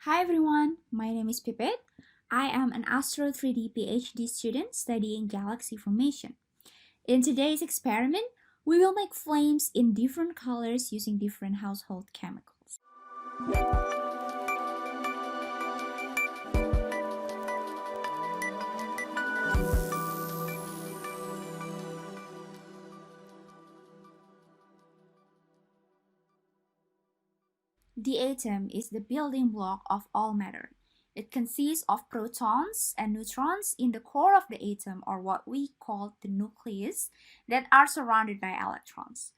Hi everyone, my name is Pipit. I am an Astro 3D PhD student studying galaxy formation. In today's experiment, we will make flames in different colors using different household chemicals. The atom is the building block of all matter. It consists of protons and neutrons in the core of the atom, or what we call the nucleus, that are surrounded by electrons.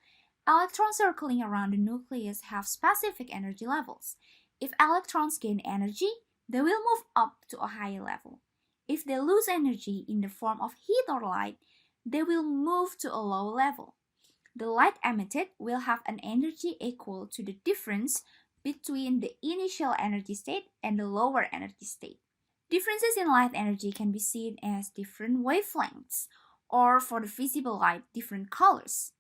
Electrons circling around the nucleus have specific energy levels. If electrons gain energy, they will move up to a higher level. If they lose energy in the form of heat or light, they will move to a low level. The light emitted will have an energy equal to the difference between the initial energy state and the lower energy state. Differences in light energy can be seen as different wavelengths, or for the visible light, different colors.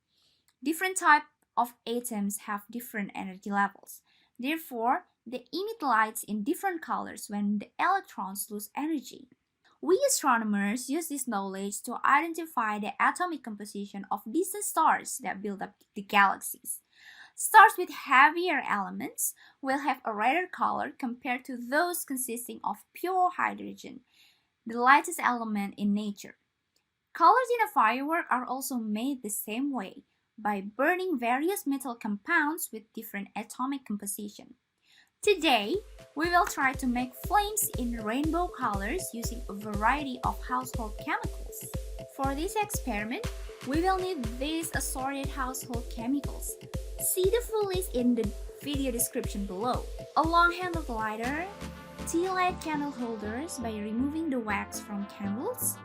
Different types of atoms have different energy levels. Therefore, they emit lights in different colors when the electrons lose energy. We astronomers use this knowledge to identify the atomic composition of distant stars that build up the galaxies. Stars with heavier elements will have a redder color compared to those consisting of pure hydrogen, the lightest element in nature. Colors in a firework are also made the same way, by burning various metal compounds with different atomic composition. Today, we will try to make flames in rainbow colors using a variety of household chemicals. For this experiment, we will need these assorted household chemicals. See the full list in the video description below. A long-handled lighter, tea light candle holders by removing the wax from candles,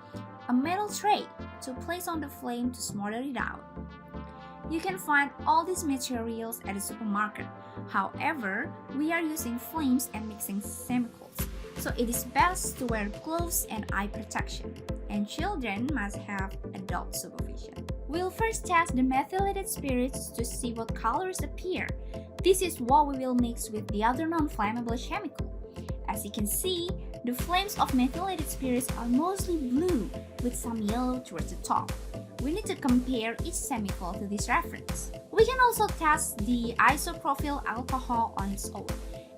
a metal tray to place on the flame to smother it out. You can find all these materials at the supermarket. However, we are using flames and mixing chemicals, so it is best to wear gloves and eye protection, and children must have adult supervision. We'll first test the methylated spirits to see what colors appear. This is what we will mix with the other non-flammable chemical. As you can see, the flames of methylated spirits are mostly blue with some yellow towards the top. We need to compare each chemical to this reference. We can also test the isopropyl alcohol on its own,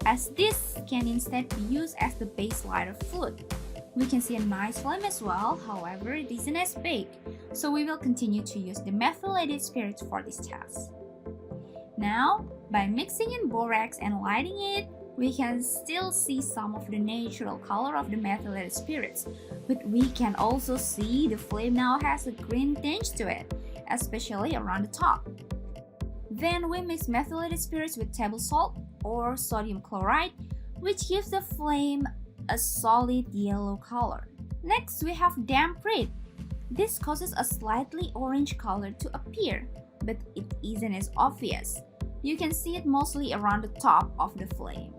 as this can instead be used as the base lighter fluid. We can see a nice flame as well, however it isn't as big, so we will continue to use the methylated spirits for this test. Now, by mixing in borax and lighting it, we can still see some of the natural color of the methylated spirits, but we can also see the flame now has a green tinge to it, especially around the top. Then we mix methylated spirits with table salt or sodium chloride, which gives the flame a solid yellow color. Next, we have damp reed. This causes a slightly orange color to appear, but it isn't as obvious. You can see it mostly around the top of the flame.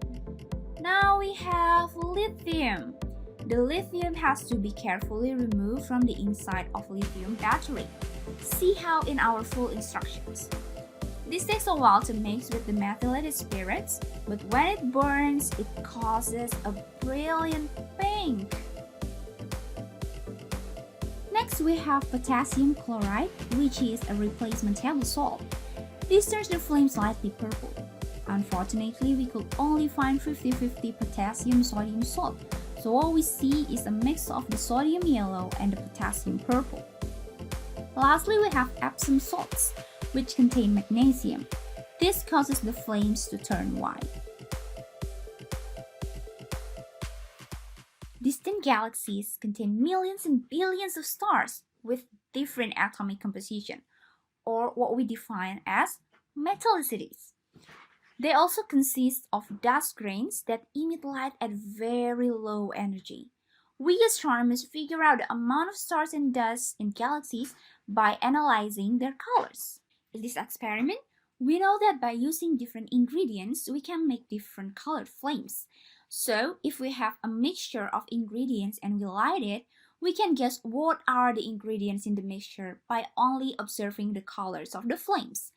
Now we have lithium. The lithium has to be carefully removed from the inside of lithium battery. See how in our full instructions. This takes a while to mix with the methylated spirits, but when it burns, it causes a brilliant pink. Next, we have potassium chloride, which is a replacement table salt. This turns the flame slightly purple. Unfortunately, we could only find 50-50 potassium sodium salt, so what we see is a mix of the sodium yellow and the potassium purple. Lastly, we have Epsom salts, which contain magnesium. This causes the flames to turn white. Distant galaxies contain millions and billions of stars with different atomic composition, or what we define as metallicities. They also consist of dust grains that emit light at very low energy. We astronomers figure out the amount of stars and dust in galaxies by analyzing their colors. In this experiment, we know that by using different ingredients, we can make different colored flames. So, if we have a mixture of ingredients and we light it, we can guess what are the ingredients in the mixture by only observing the colors of the flames.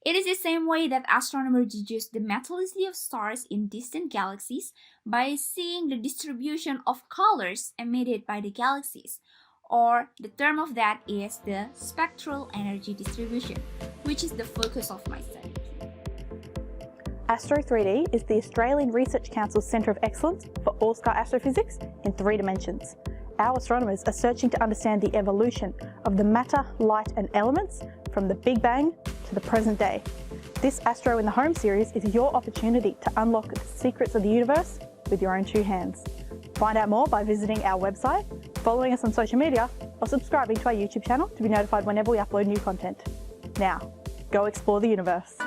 It is the same way that astronomers deduce the metallicity of stars in distant galaxies by seeing the distribution of colors emitted by the galaxies, or the term of that is the spectral energy distribution, which is the focus of my study. Astro 3D is the Australian Research Council's Centre of Excellence for all-sky astrophysics in 3 dimensions. Our astronomers are searching to understand the evolution of the matter, light and elements from the Big Bang to the present day. This Astro in the Home series is your opportunity to unlock the secrets of the universe with your own 2 hands. Find out more by visiting our website, following us on social media, or subscribing to our YouTube channel to be notified whenever we upload new content. Now, go explore the universe.